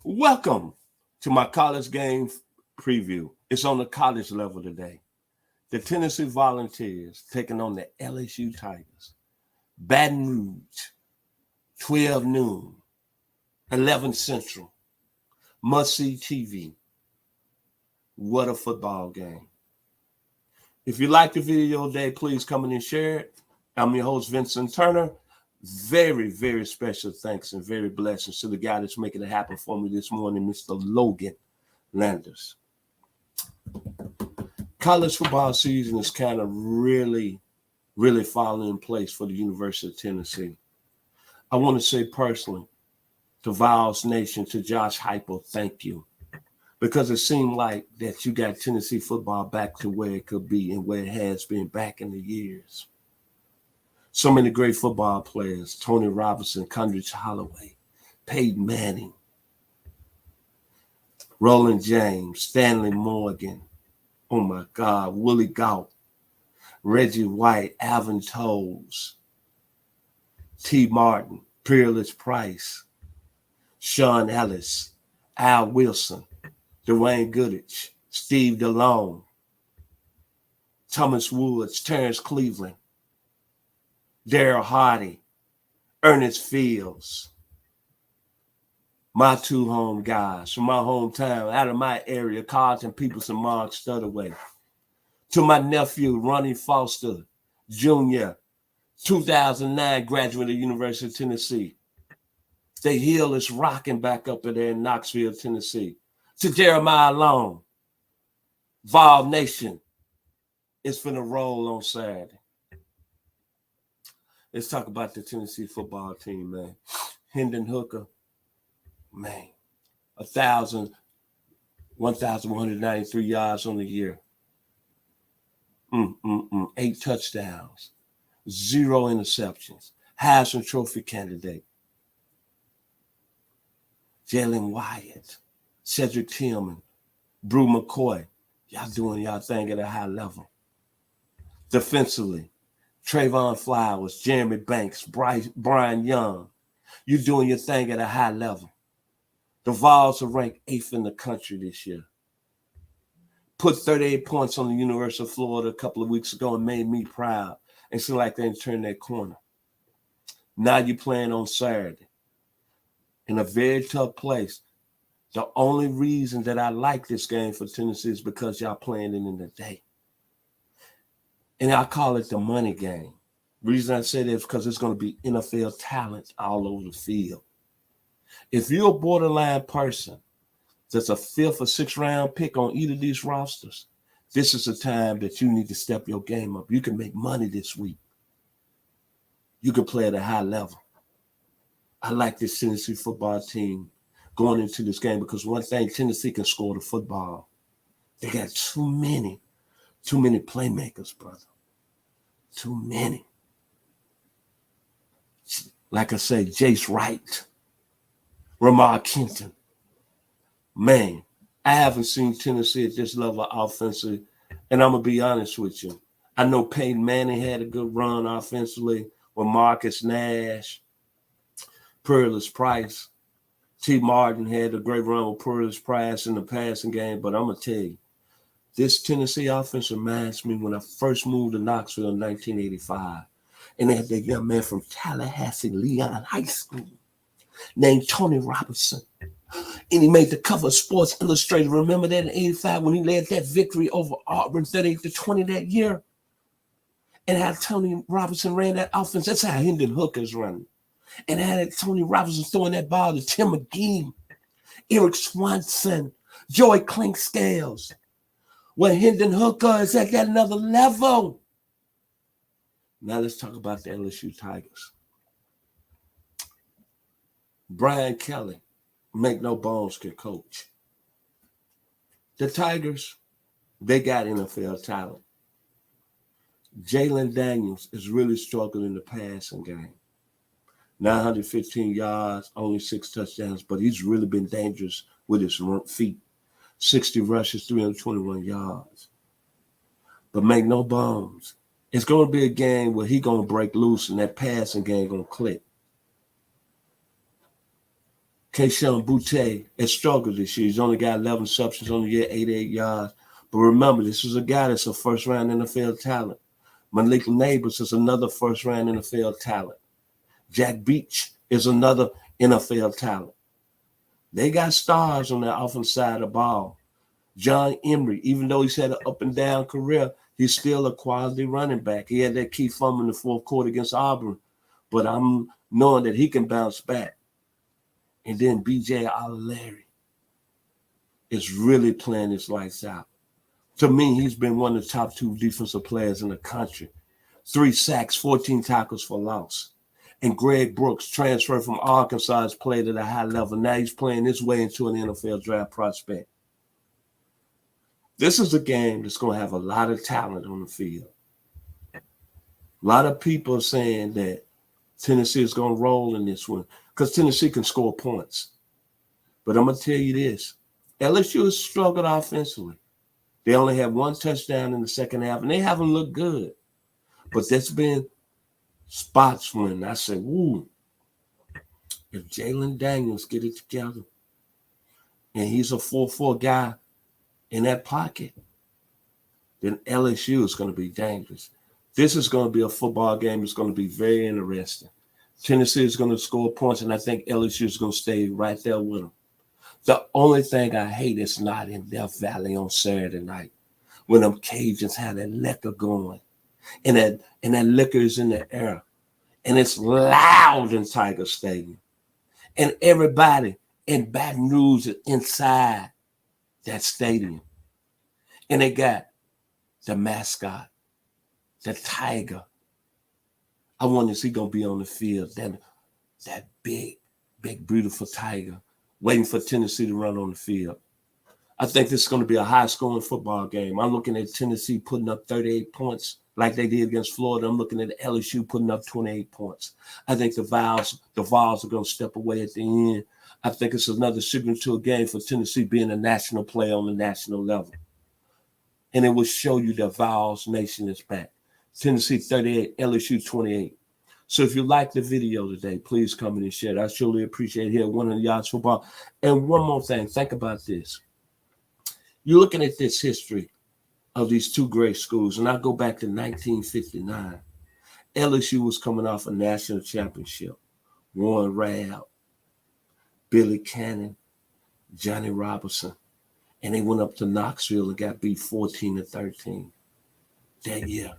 Welcome to my college game preview. It's on the college level today. The Tennessee Volunteers taking on the LSU Tigers. Baton Rouge, 12 noon, 11 Central. Must-see TV. What a football game. If you like the video today, please come in and share it. I'm your host, Vincent Turner. Very, very special thanks and very blessings to the guy that's making it happen for me this morning, Mr. Logan Landers. College football season is kind of really falling in place for the University of Tennessee. I want to say personally to Vols Nation, to Josh Heupel, thank you. Because it seemed like that you got Tennessee football back to where it could be and where it has been back in the years. So many great football players, Tony Robinson, Condrich Holloway, Peyton Manning, Roland James, Stanley Morgan, oh my God, Willie Gault, Reggie White, Alvin Toles, T. Martin, Peerless Price, Sean Ellis, Al Wilson, Dwayne Goodrich, Steve DeLone, Thomas Woods, Terrence Cleveland, Darryl Hardy, Ernest Fields, my two home guys from my hometown, out of my area, Carlton Peoples and Mark Studaway. To my nephew, Ronnie Foster, Jr., 2009 graduate of the University of Tennessee. The Hill is rocking back up there in Knoxville, Tennessee. To Jeremiah Long, Vol Nation is finna roll on Saturday. Let's talk about the Tennessee football team, man. Hendon Hooker, man, 1,193 yards on the year. 8 touchdowns, 0 interceptions. Heisman Trophy candidate. Jalen Wyatt, Cedric Tillman, Brew McCoy. Y'all doing y'all thing at a high level. Defensively, Trayvon Flowers, Jeremy Banks, Brian Young. You're doing your thing at a high level. The Vols are ranked 8th in the country this year. Put 38 points on the University of Florida a couple of weeks ago and made me proud. And seemed like they didn't turn that corner. Now you're playing on Saturday in a very tough place. The only reason that I like this game for Tennessee is because y'all playing it in the day. And I call it the money game. The reason I say that is because it's going to be NFL talent all over the field. If you're a borderline person that's a 5th or 6th round pick on either of these rosters, this is the time that you need to step your game up. You can make money this week. You can play at a high level. I like this Tennessee football team going into this game because one thing, Tennessee can score the football. They got too many playmakers, brother. Too many. Like I say, Jace Wright, Ramar Kenton. Man, I haven't seen Tennessee at this level offensively, and I'm going to be honest with you. I know Peyton Manning had a good run offensively with Marcus Nash, Peerless Price. T. Martin had a great run with Peerless Price in the passing game, but I'm going to tell you, this Tennessee offense reminds me when I first moved to Knoxville in 1985, and they had that young man from Tallahassee, Leon High School, named Tony Robinson. And he made the cover of Sports Illustrated. Remember that in 85 when he led that victory over Auburn 38-20 that year? And how Tony Robinson ran that offense. That's how Hendon Hooker's running. And how Tony Robinson throwing that ball to Tim McGee, Eric Swanson, Joey Clinkscales. When Hendon Hooker is at that another level. Now let's talk about the LSU Tigers. Brian Kelly, make no bones, can coach. The Tigers, they got NFL talent. Jalen Daniels is really struggling in the passing game. 915 yards, only 6 touchdowns, but he's really been dangerous with his feet. 60 rushes, 321 yards. But make no bones, it's going to be a game where he's going to break loose and that passing game going to click. Keishon Butte has struggled this year. He's only got 11 receptions on the year, 88 yards. But remember, this is a guy that's a first-round NFL talent. Malik Neighbors is another first-round NFL talent. Jack Beach is another NFL talent. They got stars on the offensive side of the ball. John Emery, even though he's had an up-and-down career, he's still a quality running back. He had that key fumble in the fourth quarter against Auburn. But I'm knowing that he can bounce back. And then B.J. Aguilar is really playing his lights out. To me, he's been one of the top 2 defensive players in the country. 3 sacks, 14 tackles for loss. And Greg Brooks, transferred from Arkansas, has played at a high level. Now he's playing his way into an NFL draft prospect. This is a game that's going to have a lot of talent on the field. A lot of people are saying that Tennessee is going to roll in this one because Tennessee can score points. But I'm going to tell you this. LSU has struggled offensively. They only had 1 touchdown in the second half, and they haven't looked good. But there's been spots when I say, "Ooh, if Jalen Daniels get it together and he's a 4-4 guy in that pocket, then LSU is going to be dangerous." This is going to be a football game. It's going to be very interesting. Tennessee is going to score points, and I think LSU is going to stay right there with them. The only thing I hate is not in Death Valley on Saturday night when them Cajuns have that liquor going, and that liquor is in the air, and it's loud in Tiger Stadium, and everybody in Baton Rouge is inside that stadium, and they got the mascot, the tiger. I wonder is he gonna be on the field? That big, beautiful tiger waiting for Tennessee to run on the field. I think this is going to be a high-scoring football game. I'm looking at Tennessee putting up 38 points like they did against Florida. I'm looking at LSU putting up 28 points. I think the Vols are going to step away at the end. I think it's another signature game for Tennessee being a national player on the national level. And it will show you that Vols Nation is back. Tennessee 38, LSU 28. So if you like the video today, please come in and share it. I surely appreciate it here at One of the Yards Football. And one more thing, think about this. You're looking at this history of these 2 great schools, and I go back to 1959. LSU was coming off a national championship. Warren Rabb, Billy Cannon, Johnny Robinson, and they went up to Knoxville and got beat 14-13 that year.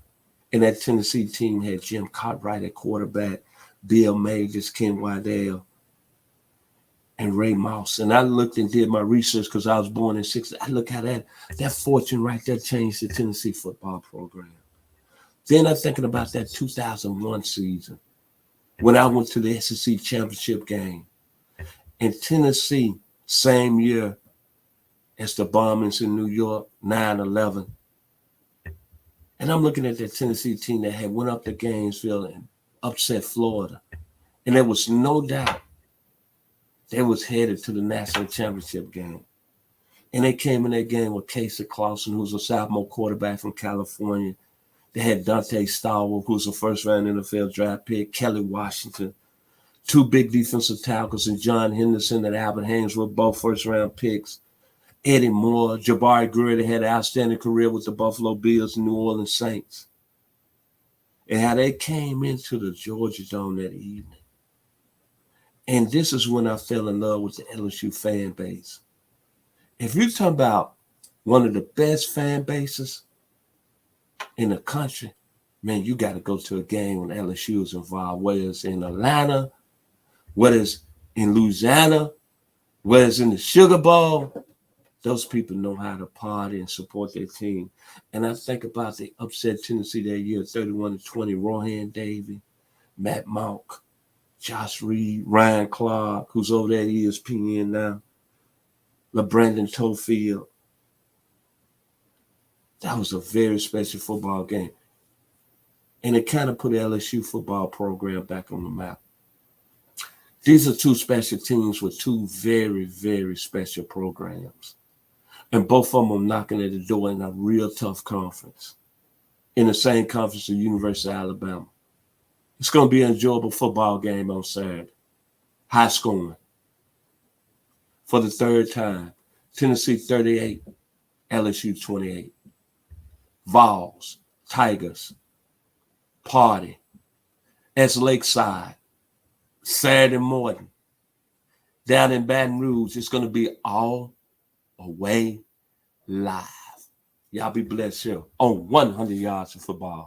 And that Tennessee team had Jim Cartwright at quarterback, Bill Majors, Ken Waddell, and Ray Mouse. And I looked and did my research because I was born in 60. I look how that fortune right there changed the Tennessee football program. Then I'm thinking about that 2001 season when I went to the SEC championship game. And Tennessee, same year as the bombings in New York, 9/11. And I'm looking at that Tennessee team that had went up to Gainesville and upset Florida. And there was no doubt they was headed to the national championship game. And they came in that game with Casey Clausen, who's a sophomore quarterback from California. They had Dante Stallworth, who's a first-round NFL draft pick, Kelly Washington, 2 big defensive tackles, and John Henderson and Albert Haynes were both first-round picks. Eddie Moore, Jabari Greer, had an outstanding career with the Buffalo Bills and New Orleans Saints. And how they came into the Georgia Dome that evening. And this is when I fell in love with the LSU fan base. If you're talking about one of the best fan bases in the country, man, you got to go to a game when LSU is involved, whether it's in Atlanta, whether it's in Louisiana, whether it's in the Sugar Bowl. Those people know how to party and support their team. And I think about the upset Tennessee that year, 31-20, Rohan Davey, Matt Monk, Josh Reed, Ryan Clark, who's over there at ESPN now, LeBrandon Tofield. That was a very special football game. And it kind of put the LSU football program back on the map. These are 2 special teams with 2 very, very special programs. And both of them are knocking at the door in a real tough conference. In the same conference as the University of Alabama. It's going to be an enjoyable football game on Saturday. High scoring. for the third time. Tennessee 38, LSU 28. Vols, Tigers, party. As Lakeside, Saturday morning. Down in Baton Rouge, it's going to be all away live. Y'all be blessed here on 100 Yards of Football.